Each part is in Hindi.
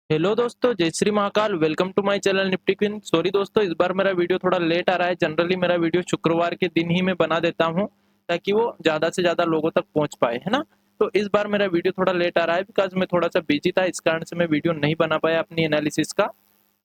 हेलो दोस्तों, जय Shri Mahakal. Welcome to my channel Nifty queen. Sorry दोस्तों, इस बार मेरा वीडियो थोड़ा लेट आ रहा है। जनरली मेरा वीडियो शुक्रवार के दिन ही मैं बना देता हूं ताकि वो ज़्यादा से ज़्यादा लोगों तक पहुंच पाए, है ना। तो इस बार मेरा वीडियो थोड़ा लेट आ रहा है बिकॉज मैं थोड़ा सा बिजी था, इस कारण से मैं वीडियो नहीं बना पाया अपनी एनालिसिस का।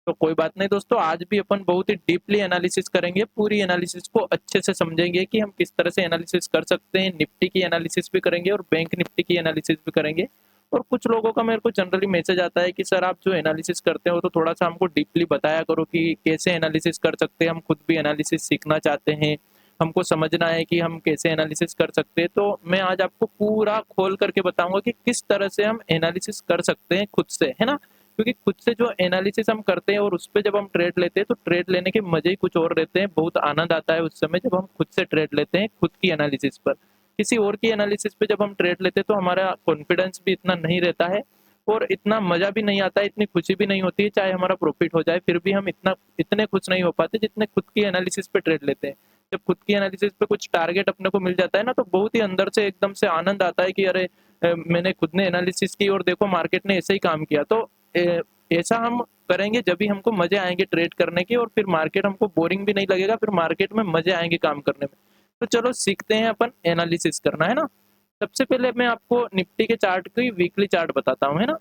तो कोई बात नहीं दोस्तों, आज भी अपन बहुत ही डीपली एनालिसिस करेंगे। पूरी एनालिसिस को अच्छे से समझेंगे कि हम किस तरह से एनालिसिस कर सकते हैं। निफ्टी की एनालिसिस भी करेंगे और बैंक निफ्टी की एनालिसिस भी करेंगे। और कुछ लोगों का मेरे को जनरली मैसेज आता है कि सर आप जो एनालिसिस करते हो तो थोड़ा सा हमको डीपली बताया करो कि कैसे एनालिसिस कर सकते हैं। हम खुद भी एनालिसिस सीखना चाहते हैं, हमको समझना है कि हम कैसे एनालिसिस कर सकते हैं। तो मैं आज आपको पूरा खोल करके बताऊंगा कि किस तरह से हम एनालिसिस कर सकते हैं खुद से, है ना। क्योंकि खुद से जो एनालिसिस हम करते हैं और उस पर जब हम ट्रेड लेते हैं तो ट्रेड लेने के मजे ही कुछ और रहते हैं। बहुत आनंद आता है उस समय जब हम खुद से ट्रेड लेते हैं खुद की एनालिसिस पर। किसी और की एनालिसिस पे जब हम ट्रेड लेते हैं तो हमारा कॉन्फिडेंस भी इतना नहीं रहता है और इतना मजा भी नहीं आता है, इतनी खुशी भी नहीं होती है। चाहे हमारा प्रॉफिट हो जाए फिर भी हम इतने खुश नहीं हो पाते जितने खुद की एनालिसिस पे ट्रेड लेते हैं। जब खुद की एनालिसिस पे कुछ टारगेट अपने को मिल जाता है ना तो बहुत ही अंदर से एकदम से आनंद आता है कि अरे मैंने खुद ने एनालिसिस की और देखो मार्केट ने ऐसे ही काम किया। तो ऐसा हम करेंगे जब भी हमको मजे आएंगे ट्रेड करने के, और फिर मार्केट हमको बोरिंग भी नहीं लगेगा, फिर मार्केट में मजे आएंगे काम करने में। तो चलो सीखते हैं अपन एनालिसिस करना, है ना। सबसे पहले मैं आपको निफ्टी के चार्ट की वीकली चार्ट बताता हूँ, है ना।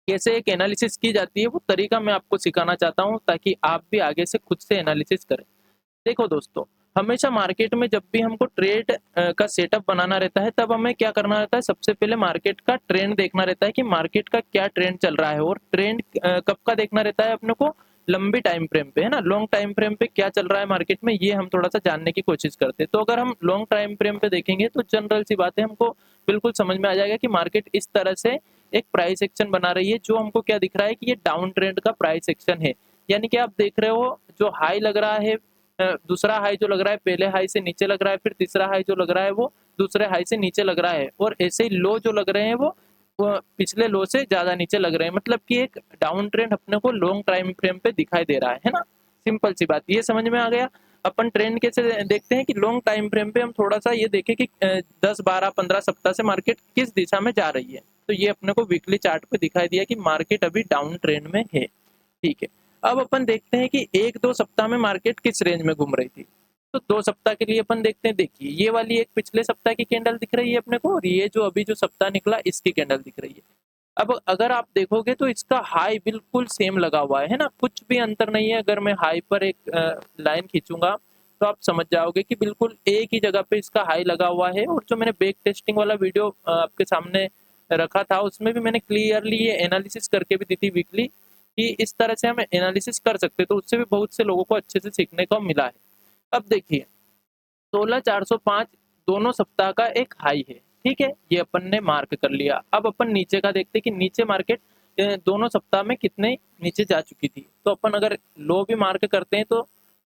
कैसे एक एनालिसिस की जाती है वो तरीका मैं आपको सिखाना चाहता हूँ ताकि आप भी आगे से खुद से एनालिसिस करें। देखो दोस्तों, हमेशा मार्केट में जब भी हमको ट्रेड का सेटअप बनाना रहता है तब हमें क्या करना रहता है। सबसे पहले मार्केट का ट्रेंड देखना रहता है कि मार्केट का क्या ट्रेंड चल रहा है। और ट्रेंड कब का देखना रहता है अपने को, लंबी टाइम फ्रेम पे, है ना। लॉन्ग टाइम फ्रेम पे क्या चल रहा है मार्केट में ये हम थोड़ा सा जानने की कोशिश करते हैं। तो अगर हम लॉन्ग टाइम फ्रेम पे देखेंगे तो जनरल सी बात है, हमको बिल्कुल समझ में आ जाएगा कि मार्केट इस तरह से एक प्राइस एक्शन बना रही है जो हमको क्या दिख रहा है कि ये डाउन ट्रेंड का प्राइस एक्शन है। यानी कि आप देख रहे हो जो हाई लग रहा है, दूसरा हाई जो लग रहा है पहले हाई से नीचे लग रहा है, फिर तीसरा हाई जो लग रहा है वो दूसरे हाई से नीचे लग रहा है, और ऐसे ही लो जो लग रहे हैं वो पिछले लो से ज्यादा नीचे लग रहे हैं। मतलब कि एक डाउन ट्रेंड अपने को लॉन्ग टाइम फ्रेम पे दिखाई दे रहा है ना। सिंपल सी बात, ये समझ में आ गया। अपन ट्रेंड कैसे देखते हैं कि लॉन्ग टाइम फ्रेम पे हम थोड़ा सा ये देखें कि 10 12 15 सप्ताह से मार्केट किस दिशा में जा रही है। तो ये अपने को वीकली चार्ट पे दिखाई दिया कि मार्केट अभी डाउन ट्रेंड में है। ठीक है, अब अपन देखते हैं कि 1 2 सप्ताह में मार्केट किस रेंज में घूम रही थी। तो 2 सप्ताह के लिए अपन देखते हैं। देखिए, ये वाली एक पिछले सप्ताह की कैंडल दिख रही है अपने को, और ये जो अभी जो सप्ताह निकला इसकी कैंडल दिख रही है। अब अगर आप देखोगे तो इसका हाई बिल्कुल सेम लगा हुआ है ना, कुछ भी अंतर नहीं है। अगर मैं हाई पर एक लाइन खींचूंगा तो आप समझ जाओगे कि बिल्कुल एक ही जगह पे इसका हाई लगा हुआ है। और जो मैंने बैक टेस्टिंग वाला वीडियो आपके सामने रखा था उसमें भी मैंने क्लियरली ये एनालिसिस करके भी दी थी वीकली कि इस तरह से हम एनालिसिस कर सकते हैं। तो उससे भी बहुत से लोगों को अच्छे से सीखने को मिला है। अब देखिए, 16405 दोनों सप्ताह का एक हाई है। ठीक है, ये अपन ने मार्क कर लिया। अब अपन नीचे का देखते हैं कि नीचे मार्केट दोनों सप्ताह में कितने नीचे जा चुकी थी। तो अपन अगर लो भी मार्क करते हैं तो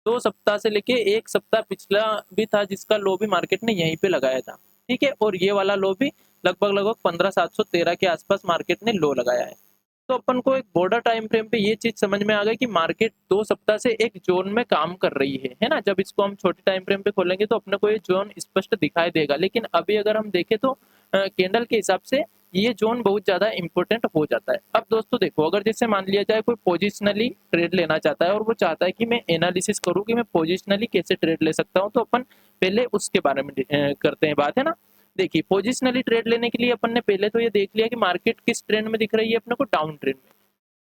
2 सप्ताह से लेके एक सप्ताह पिछला भी था जिसका लो भी मार्केट ने यहीं पे लगाया था। ठीक है, और ये वाला लो भी लगभग लगभग 15713 के आसपास मार्केट ने लो लगाया है। तो अपन को एक बॉर्डर टाइम फ्रेम पे ये चीज समझ में आ गई कि मार्केट 2 सप्ताह से एक जोन में काम कर रही है ना। जब इसको हम छोटे टाइम फ्रेम पे खोलेंगे तो अपने को ये जोन स्पष्ट दिखाई देगा। लेकिन अभी अगर हम देखें तो कैंडल के हिसाब से ये जोन बहुत ज्यादा इंपॉर्टेंट हो जाता है। अब दोस्तों देखो, अगर जैसे मान लिया जाए कोई पोजिशनली ट्रेड लेना चाहता है और वो चाहता है कि मैं एनालिसिस करूँ कि मैं पोजिशनली कैसे ट्रेड ले सकता हूँ, तो अपन पहले उसके बारे में करते हैं बात, है ना। देखिए, पोजिशनली ट्रेड लेने के लिए अपन ने पहले तो ये देख लिया कि मार्केट किस ट्रेंड में दिख रही है अपने को, डाउन ट्रेंड में।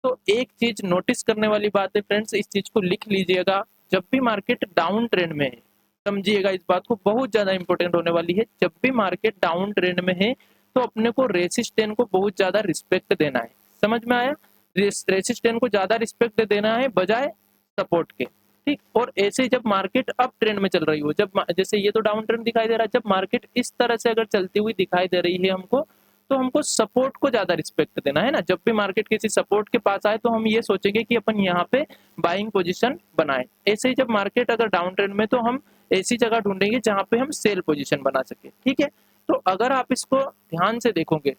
तो एक चीज नोटिस करने वाली बात है फ्रेंड्स, इस चीज को लिख लीजिएगा। जब भी मार्केट डाउन ट्रेंड में है, समझिएगा इस बात को, बहुत ज्यादा इंपॉर्टेंट होने वाली है। जब भी मार्केट डाउन ट्रेंड में है तो अपने को रेसिस्टेंस को बहुत ज्यादा रिस्पेक्ट देना है। समझ में आया, रेसिस्टेंस को ज्यादा रिस्पेक्ट देना है बजाय सपोर्ट के। ठीक, और ऐसे जब मार्केट अप ट्रेंड में चल रही हो, जब जैसे ये तो डाउन ट्रेंड दिखाई दे रहा है, जब मार्केट इस तरह से अगर चलती हुई दिखाई दे रही है हमको, तो हमको सपोर्ट को ज्यादा रिस्पेक्ट देना है ना। जब भी मार्केट किसी सपोर्ट के पास आए तो हम ये सोचेंगे कि अपन यहाँ पे बाइंग पोजीशन बनाए। ऐसे ही जब मार्केट अगर डाउन ट्रेंड में, तो हम ऐसी जगह ढूंढेंगे जहाँ पे हम सेल पोजीशन बना सके। ठीक है, तो अगर आप इसको ध्यान से देखोगे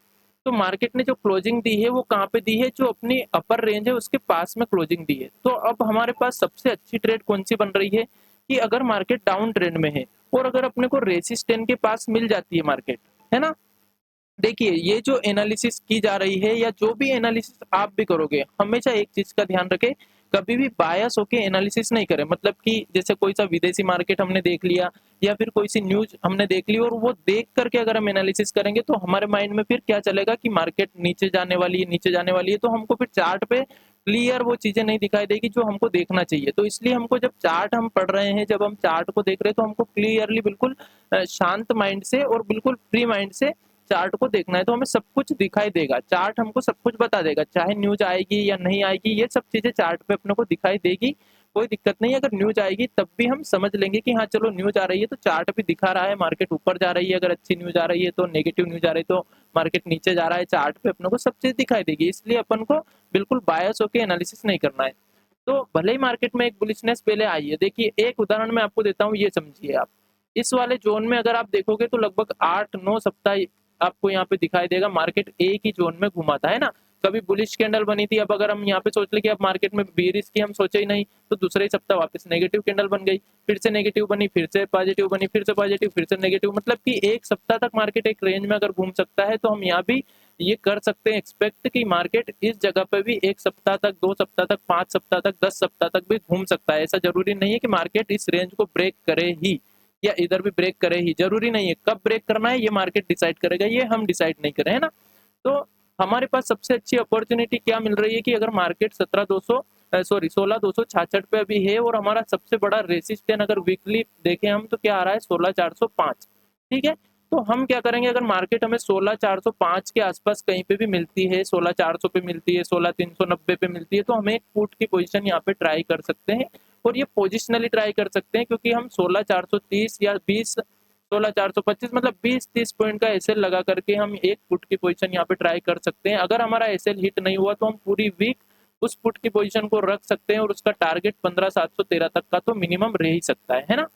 तो मार्केट ने जो क्लोजिंग दी है वो कहाँ पे दी है, जो अपनी अपर रेंज है उसके पास में क्लोजिंग दी है। तो अब हमारे पास सबसे अच्छी ट्रेड कौन सी बन रही है कि अगर मार्केट डाउन ट्रेंड में है और अगर अपने को रेसिस्टेंस के पास मिल जाती है मार्केट, है ना, देखिए, ये जो एनालिसिस की जा रही है या जो भी एनालिसिस आप भी करोगे, हमेशा एक चीज़ का ध्यान रखें, कभी भी बायस होके एनालिसिस नहीं करें। मतलब कि जैसे कोई सा विदेशी मार्केट हमने देख लिया या फिर कोई सी न्यूज़ हमने देख ली और वो देख कर के अगर हम एनालिसिस करेंगे तो हमारे माइंड में फिर क्या चलेगा कि मार्केट नीचे जाने वाली है, नीचे जाने वाली है, तो हमको फिर चार्ट पे क्लियर वो चीज़ें नहीं दिखाई देगी जो हमको देखना चाहिए। तो इसलिए हमको जब चार्ट हम पढ़ रहे हैं, जब हम चार्ट को देख रहे हैं तो हमको क्लियरली बिल्कुल शांत माइंड से और बिल्कुल फ्री माइंड से चार्ट को देखना है, तो हमें सब कुछ दिखाई देगा। चार्ट हमको सब कुछ बता देगा, चाहे न्यूज़ आएगी या नहीं आएगी, ये सब चीज़ें चार्ट पे अपने को दिखाई देगी, कोई दिक्कत नहीं है। अगर न्यूज़ आएगी तब भी हम समझ लेंगे कि हाँ, चलो न्यूज़ आ रही है तो चार्ट भी दिखा रहा है, मार्केट ऊपर जा रही है, अगर अच्छी न्यूज़ आ रही है तो नेगेटिव न्यूज़ आ रही है तो मार्केट नीचे जा रहा है, चार्ट पे अपने को सब चीज़ दिखाई देगी। इसलिए अपन को बिल्कुल बायस होके एनालिसिस नहीं करना है। तो भले ही मार्केट में एक बुलिशनेस पहले आई है, देखिए एक उदाहरण मैं आपको देता हूँ, ये समझिए आप। इस वाले ज़ोन में अगर आप देखोगे तो लगभग 8-9 सप्ताह आपको यहाँ पे दिखाई देगा मार्केट एक ही ज़ोन में घुमा था, है ना? कभी बुलिश कैंडल बनी थी, अब अगर हम यहाँ पे सोच लें कि अब मार्केट में बेयरिश की हम सोचे ही नहीं, तो दूसरे ही सप्ताह वापस नेगेटिव कैंडल बन गई, फिर से नेगेटिव बनी, फिर से पॉजिटिव बनी, फिर से पॉजिटिव, फिर से नेगेटिव। मतलब कि 1 सप्ताह तक मार्केट एक रेंज में अगर घूम सकता है, तो हम यहाँ भी ये कर सकते हैं एक्सपेक्ट कि मार्केट इस जगह पे भी 1 सप्ताह तक, 2 सप्ताह तक, 5 सप्ताह तक, 10 सप्ताह तक भी घूम सकता है। ऐसा ज़रूरी नहीं है कि मार्केट इस रेंज को ब्रेक करे ही या इधर भी ब्रेक करे ही, ज़रूरी नहीं है। कब ब्रेक करना है ये मार्केट डिसाइड करेगा, ये हम डिसाइड नहीं करें, है ना? तो हमारे पास सबसे अच्छी अपॉर्चुनिटी क्या मिल रही है कि अगर मार्केट 16,266 पे अभी है और हमारा सबसे बड़ा रेसिस्टेंस अगर वीकली देखें हम तो क्या आ रहा है 16,405, ठीक है? तो हम क्या करेंगे, अगर मार्केट हमें 16,405 के आसपास कहीं पे भी मिलती है, 16,400 पे मिलती है, 16,390 पे मिलती है, तो हम एक पुट की पोजीशन यहाँ पे ट्राई कर सकते हैं और ये पोजिशनली ट्राई कर सकते हैं, क्योंकि हम 16,430 या 16,425 मतलब 20-30 पॉइंट का एसएल लगा करके हम एक पुट की पोजीशन यहाँ पे ट्राई कर सकते हैं। अगर हमारा एसएल हिट नहीं हुआ तो हम पूरी वीक उस पुट की पोजीशन को रख सकते हैं और उसका टारगेट 15,713 तक का तो मिनिमम रह ही सकता है ना?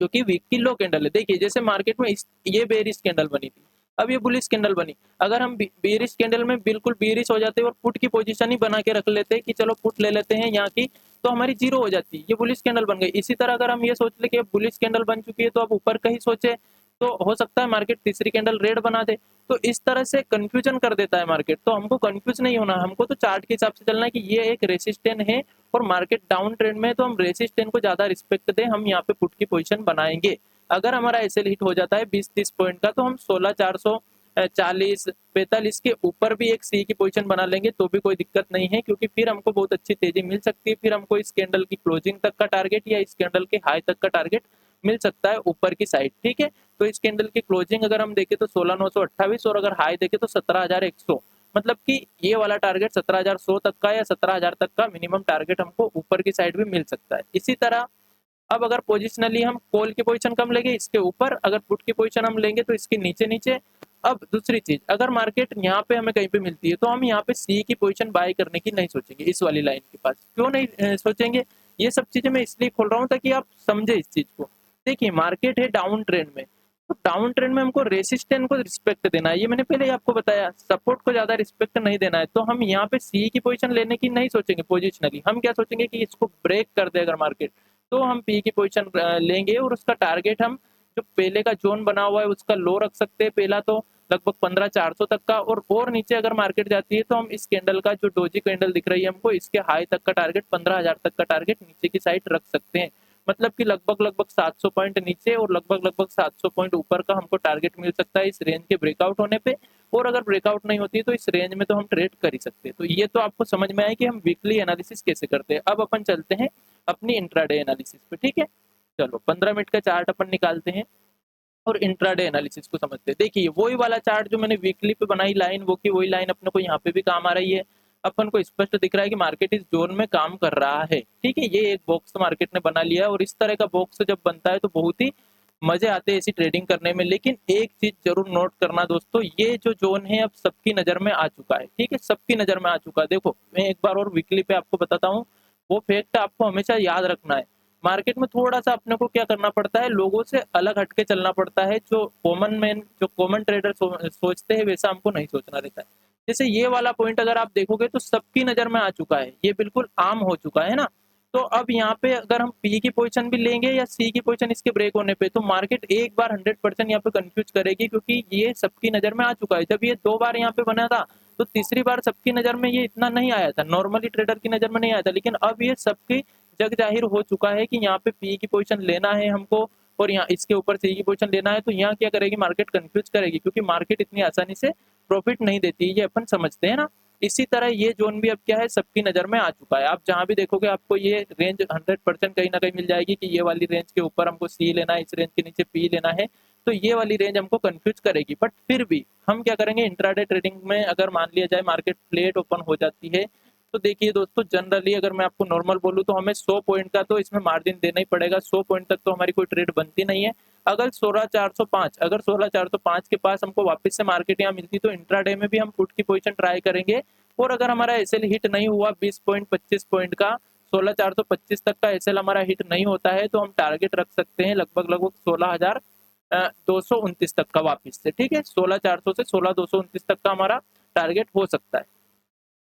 क्योंकि वीक की लो कैंडल है। देखिए जैसे मार्केट में ये बेरिश कैंडल बनी थी, अब ये बुलिश कैंडल बनी। अगर हम बेरिश कैंडल में बिल्कुल बेरिश हो जाते और पुट की पोजीशन ही बना के रख लेते कि चलो पुट ले लेते हैं यहाँ की, तो हमारी जीरो हो जाती, ये बुलिश कैंडल बन गई। इसी तरह अगर हम ये सोच ले कि अब बुलिश कैंडल बन चुकी है तो अब ऊपर का ही सोचे, तो हो सकता है मार्केट तीसरी कैंडल रेड बना दे। तो इस तरह से कंफ्यूजन कर देता है मार्केट। तो हमको कंफ्यूज नहीं होना, हमको तो चार्ट के हिसाब से चलना है कि ये एक रेसिस्टेंस है और मार्केट डाउन ट्रेंड में है, तो हम रेसिस्टेंस को ज्यादा रिस्पेक्ट दें, हम यहाँ पे पुट की पोजीशन बनाएंगे। अगर हमारा एसएल हिट हो जाता है 20-30 पॉइंट का, तो हम 16,440-45 के ऊपर भी एक सी की पोजीशन बना लेंगे तो भी कोई दिक्कत नहीं है, क्योंकि फिर हमको बहुत अच्छी तेजी मिल सकती है। फिर हमको इस कैंडल की क्लोजिंग तक का टारगेट या इस कैंडल के हाई तक का टारगेट मिल सकता है ऊपर की साइड, ठीक है? तो इस कैंडल की क्लोजिंग अगर हम देखें तो 16,928 और अगर हाई देखें तो 17,100, मतलब कि ये वाला टारगेट 17,100 तक का या 17,000 तक का मिनिमम टारगेट हमको ऊपर की साइड भी मिल सकता है। इसी तरह अब अगर पोजिशनली हम कॉल की पोजीशन कम लेंगे इसके ऊपर, अगर पुट की पोजीशन हम लेंगे तो इसके नीचे नीचे। अब दूसरी चीज, अगर मार्केट यहाँ पे हमें कहीं पे मिलती है तो हम यहाँ पे सी की पोजीशन बाय करने की नहीं सोचेंगे, इस वाली लाइन के पास। क्यों नहीं सोचेंगे? ये सब चीजें मैं इसलिए खोल रहा हूँ ताकि आप समझे इस चीज को। देखिए मार्केट है डाउन ट्रेंड में, तो डाउन ट्रेंड में हमको रेसिस्टेंस को रिस्पेक्ट देना है, ये मैंने पहले ही आपको बताया। सपोर्ट को ज्यादा रिस्पेक्ट नहीं देना है, तो हम यहाँ पे सी की पोजीशन लेने की नहीं सोचेंगे पोजिशनली। हम क्या सोचेंगे कि इसको ब्रेक कर दे अगर मार्केट, तो हम पी की पोजीशन लेंगे और उसका टारगेट हम जो पहले का जोन बना हुआ है उसका लो रख सकते हैं पहला, तो लगभग 15,400 तक का। और नीचे अगर मार्केट जाती है तो हम इस कैंडल का जो डोजी कैंडल दिख रही है हमको, इसके हाई तक का टारगेट 15,000 तक का टारगेट नीचे की साइड रख सकते हैं। मतलब कि लगभग 700 पॉइंट नीचे और लगभग 700 पॉइंट ऊपर का हमको टारगेट मिल सकता है इस रेंज के ब्रेकआउट होने पे। और अगर ब्रेकआउट नहीं होती है तो इस रेंज में तो हम ट्रेड कर ही सकते हैं। तो ये तो आपको समझ में आया कि हम वीकली एनालिसिस कैसे करते हैं। अब अपन चलते हैं अपनी इंट्राडे एनालिसिस पे, ठीक है? चलो 15 मिनट का चार्ट अपन निकालते हैं और इंट्राडे एनालिसिस को समझते हैं। देखिए वही वाला चार्ट जो मैंने वीकली पे बनाई लाइन, वो की वही लाइन अपने को यहाँ पे भी काम आ रही है। अपन को स्पष्ट दिख रहा है कि मार्केट इस जोन में काम कर रहा है, ठीक है? ये एक बॉक्स मार्केट ने बना लिया है और इस तरह का बॉक्स जब बनता है तो बहुत ही मजे आते हैं ऐसी ट्रेडिंग करने में। लेकिन एक चीज जरूर नोट करना दोस्तों, ये जो जोन है अब सबकी नजर में आ चुका है, ठीक है? सबकी नजर में आ चुका है। देखो मैं एक बार और वीकली पे आपको बताता हूँ, वो फैक्ट आपको हमेशा याद रखना है। मार्केट में थोड़ा सा अपने को क्या करना पड़ता है, लोगों से अलग हटके चलना पड़ता है। जो कॉमन मैन, जो कॉमन ट्रेडर सोचते हैं वैसा हमको नहीं सोचना रहता है। जैसे ये वाला पॉइंट अगर आप देखोगे तो सबकी नजर में आ चुका है, ये बिल्कुल आम हो चुका है ना। तो अब यहाँ पे अगर हम पी की पोजीशन भी लेंगे या सी की पोजीशन इसके ब्रेक होने पे, तो मार्केट एक बार 100% यहाँ पे कंफ्यूज करेगी, क्योंकि ये सबकी नज़र में आ चुका है। जब ये 2 बार यहाँ पे बना था, तो तीसरी बार सबकी नज़र में ये इतना नहीं आया था, नॉर्मली ट्रेडर की नज़र में नहीं आया था, लेकिन अब ये सबकी जग जाहिर हो चुका है कि यहाँ पे पी की पोजीशन लेना है हमको और यहाँ इसके ऊपर सी की पोजीशन लेना है। तो यहाँ क्या करेगी, मार्केट कंफ्यूज करेगी, क्योंकि मार्केट इतनी आसानी से प्रॉफिट नहीं देती, ये अपन समझते हैं ना। इसी तरह ये जोन भी अब क्या है, सबकी नज़र में आ चुका है। आप जहाँ भी देखोगे आपको ये रेंज 100% कहीं ना कहीं मिल जाएगी कि ये वाली रेंज के ऊपर हमको सी लेना है, इस रेंज के नीचे पी लेना है। तो ये वाली रेंज हमको कंफ्यूज करेगी, बट फिर भी हम क्या करेंगे, इंट्राडे ट्रेडिंग में अगर मान लिया जाए मार्केट फ्लैट ओपन हो जाती है, तो देखिए दोस्तों, जनरली अगर मैं आपको नॉर्मल बोलूँ तो हमें 100 पॉइंट का तो इसमें मार्जिन देना ही पड़ेगा। 100 पॉइंट तक तो हमारी कोई ट्रेड बनती नहीं है। अगर 16405 के पास हमको वापस से मार्केट यहाँ मिलती, तो इंट्राडे में भी हम पुट की पोजीशन ट्राई करेंगे। और अगर हमारा एसएल हिट नहीं हुआ 20 पॉइंट 25 पॉइंट का, 16425 तक का एसएल हमारा हिट नहीं होता है, तो हम टारगेट रख सकते हैं लगभग 16,229 तक का वापस से। ठीक है, 16,400 से 16,229 तक का हमारा टारगेट हो सकता है।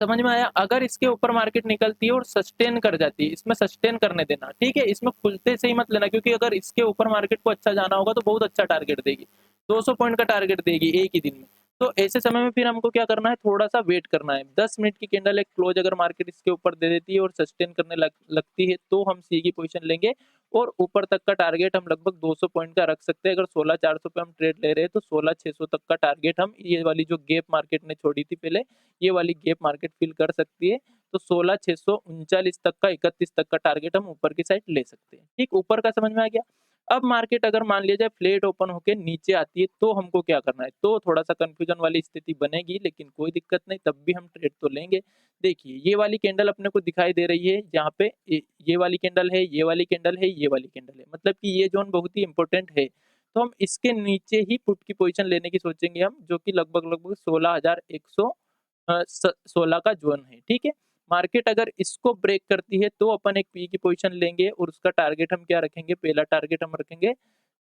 समझ में आया। अगर इसके ऊपर मार्केट निकलती है और सस्टेन कर जाती है, इसमें सस्टेन करने देना, ठीक है, इसमें खुलते से ही मत लेना, क्योंकि अगर इसके ऊपर मार्केट को अच्छा जाना होगा तो बहुत अच्छा टारगेट देगी, 200 पॉइंट का टारगेट देगी एक ही दिन में। तो ऐसे समय में फिर हमको क्या करना है, थोड़ा सा वेट करना है। 10 मिनट की कैंडल एक क्लोज अगर मार्केट इसके ऊपर दे देती है और सस्टेन करने लगती है, तो हम सी की पोजीशन लेंगे और ऊपर तक का टारगेट हम लगभग 200 पॉइंट का रख सकते हैं। अगर 16,400 पे हम ट्रेड ले रहे हैं, तो 16,600 तक का टारगेट हम, ये वाली जो गैप मार्केट ने छोड़ी थी पहले, ये वाली गैप मार्केट फिल कर सकती है। तो 16,639 तक का, 31 तक का टारगेट हम ऊपर की साइड ले सकते हैं। ठीक, ऊपर का समझ में आ गया। अब मार्केट अगर मान लिया जाए फ्लैट ओपन होके नीचे आती है, तो हमको क्या करना है, तो थोड़ा सा कंफ्यूजन वाली स्थिति बनेगी, लेकिन कोई दिक्कत नहीं, तब भी हम ट्रेड तो लेंगे। देखिए, ये वाली कैंडल अपने को दिखाई दे रही है, जहाँ पे ये वाली कैंडल है, ये वाली कैंडल है, ये वाली कैंडल है, मतलब कि ये जोन बहुत ही इंपॉर्टेंट है। तो हम इसके नीचे ही पुट की पोजीशन लेने की सोचेंगे हम, जो कि लगभग 16,116 का जोन है। ठीक है, मार्केट अगर इसको ब्रेक करती है, तो अपन एक पी की पोजीशन लेंगे और उसका टारगेट हम क्या रखेंगे, पहला टारगेट हम रखेंगे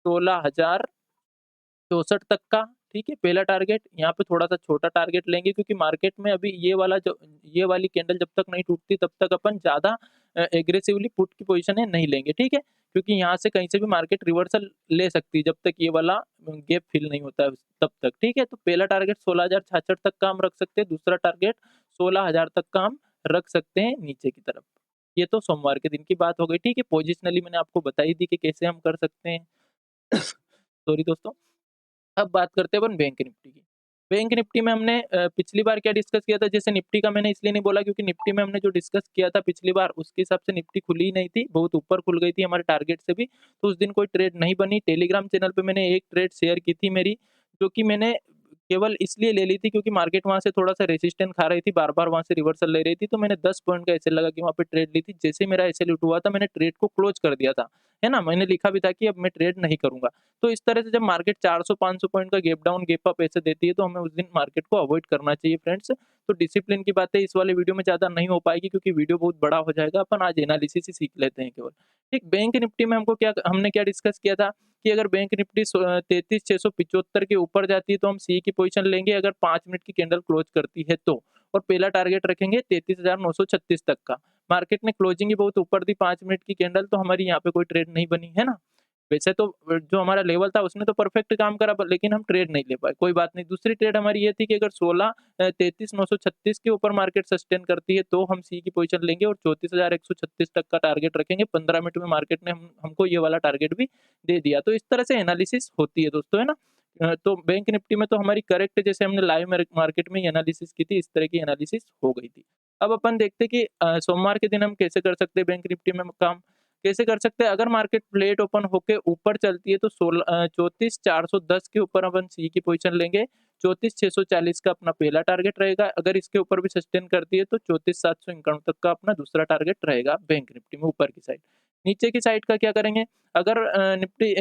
16,064 तक का। ठीक है, पहला टारगेट। यहाँ पे थोड़ा सा छोटा टारगेट लेंगे, क्योंकि मार्केट में अभी ये वाली कैंडल जब तक नहीं टूटती, तब तक अपन ज्यादा एग्रेसिवली पुट की पोजीशन है नहीं लेंगे। ठीक है, क्योंकि यहाँ से कहीं से भी मार्केट रिवर्सल ले सकती है, जब तक ये वाला गैप फिल नहीं होता है तब तक। ठीक है, तो पहला टारगेट 16,066 तक का हम रख सकते हैं, दूसरा टारगेट 16,000 तक का हम रख सकते हैं नीचे की तरफ। ये तो सोमवार के दिन की बात हो गई। ठीक है, पोजिशनली मैंने आपको बताई दी कि कैसे हम कर सकते हैं। सॉरी दोस्तों। अब बात करते हैं अपन बैंक निफ्टी की। बैंक निफ्टी में हमने पिछली बार क्या डिस्कस किया था, जैसे निफ्टी का मैंने इसलिए नहीं बोला क्योंकि निफ्टी में हमने जो डिस्कस किया था पिछली बार, उसके हिसाब से निफ्टी खुली ही नहीं थी, बहुत ऊपर खुल गई थी हमारे टारगेट से भी, तो उस दिन कोई ट्रेड नहीं बनी। टेलीग्राम चैनल पे मैंने एक ट्रेड शेयर की थी मेरी, जो कि मैंने केवल इसलिए ले ली थी क्योंकि मार्केट वहाँ से थोड़ा सा रेसिस्टेंस खा रही थी, बार-बार वहाँ से रिवर्सल ले रही थी, तो मैंने 10 पॉइंट का एसएल लगा के वहाँ पे ट्रेड ली थी। जैसे ही मेरा एसएल उठ हुआ था, मैंने ट्रेड को क्लोज कर दिया था, है ना? मैंने लिखा भी था कि अब मैं ट्रेड नहीं करूँगा। तो इस तरह से जब मार्केट 400-500 पॉइंट का गैप डाउन, गैप अप ऐसे देती है, तो हमें उस दिन मार्केट को अवॉइड करना चाहिए फ्रेंड्स। तो डिसिप्लिन की बातें इस वाले वीडियो में ज़्यादा नहीं हो पाएगी, क्योंकि वीडियो बहुत बड़ा हो जाएगा। अपन आज एनालिसिस ही सीख लेते हैं केवल। ठीक, बैंक निफ्टी में हमने क्या डिस्कस किया था कि अगर बैंक निफ्टी 33,675 के ऊपर जाती है, तो हम सी की पोजीशन लेंगे अगर 5 मिनट की कैंडल क्लोज करती है तो। और पहला टारगेट रखेंगे 33,936 तक का। मार्केट ने क्लोजिंग ही बहुत ऊपर दी 5 मिनट की कैंडल, तो हमारी यहाँ पे कोई ट्रेड नहीं बनी, है ना? वैसे तो जो हमारा लेवल था उसने तो परफेक्ट काम करा, लेकिन हम ट्रेड नहीं ले पाए, कोई बात नहीं। दूसरी ट्रेड हमारी ये थी कि अगर 33,936 के ऊपर मार्केट सस्टेन करती है, तो हम सी की पोजीशन लेंगे और 34,136 तक का टारगेट रखेंगे। 15 मिनट में मार्केट ने हमको ये वाला टारगेट भी दे दिया। तो इस तरह से एनालिसिस होती है दोस्तों, है ना? तो बैंक निफ्टी में तो हमारी करेक्ट, जैसे हमने लाइव मार्केट में एनालिसिस की थी, इस तरह की एनालिसिस हो गई थी। अब अपन देखते हैं कि सोमवार के दिन हम कैसे कर सकते हैं बैंक निफ्टी में काम। कैसे कर सकते हैं, अगर मार्केट फ्लैट ओपन होके ऊपर चलती है, तो 34,410 के ऊपर अपन सी की पोजीशन लेंगे। 34,640 का अपना पहला टारगेट रहेगा। अगर इसके ऊपर भी सस्टेन करती है, तो 34,791 तक का अपना दूसरा टारगेट रहेगा बैंक निफ्टी में ऊपर की साइड। नीचे की साइड का क्या करेंगे, अगर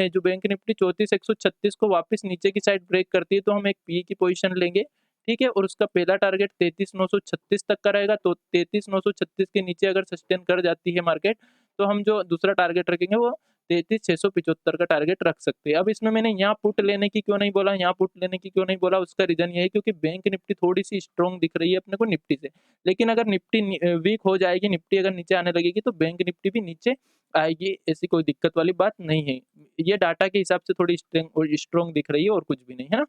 जो बैंक निफ्टी 34,136 को वापस नीचे की साइड ब्रेक करती है, तो हम एक पी की पोजीशन लेंगे। ठीक है, और उसका पहला टारगेट 33,936 तक का रहेगा। तो 33,936 के नीचे अगर सस्टेन कर जाती है मार्केट, तो हम जो दूसरा टारगेट रखेंगे वो 33,675 का टारगेट रख सकते हैं। अब इसमें मैंने यहाँ पुट लेने की क्यों नहीं बोला, यहाँ पुट लेने की क्यों नहीं बोला, उसका रीज़न ये है क्योंकि बैंक निफ्टी थोड़ी-सी स्ट्रॉन्ग दिख रही है अपने को निफ्टी से। लेकिन अगर निफ्टी वीक हो जाएगी, निफ्टी अगर नीचे आने लगेगी तो बैंक निफ्टी भी नीचे आएगी, ऐसी कोई दिक्कत वाली बात नहीं है। ये डाटा के हिसाब से थोड़ी स्ट्रॉन्ग दिख रही है और कुछ भी नहीं, है ना?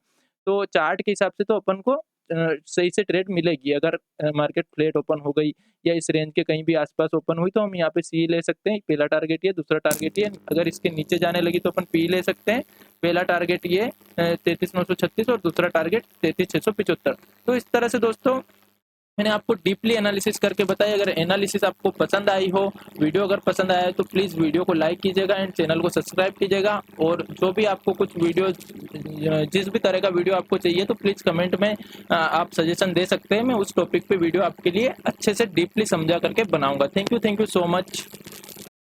तो चार्ट के हिसाब से तो अपन को सही से ट्रेड मिलेगी। अगर मार्केट फ्लैट ओपन हो गई या इस रेंज के कहीं भी आस-पास ओपन हुई तो हम यहाँ पे सी ले सकते हैं। पहला टारगेट ये, दूसरा टारगेट ये। अगर इसके नीचे जाने लगी तो अपन पी ले सकते हैं। पहला टारगेट ये 33,936 और दूसरा टारगेट 33,675। तो इस तरह से दोस्तों मैंने आपको डीपली एनालिसिस करके बताया। अगर एनालिसिस आपको पसंद आई हो, वीडियो अगर पसंद आया है तो प्लीज़ वीडियो को लाइक कीजिएगा एंड चैनल को सब्सक्राइब कीजिएगा। और जो भी आपको कुछ वीडियो, जिस भी तरह का वीडियो आपको चाहिए तो प्लीज़ कमेंट में आप सजेशन दे सकते हैं। मैं उस टॉपिक पे वीडियो आपके लिए अच्छे से डीपली समझा करके बनाऊंगा। Thank you so much.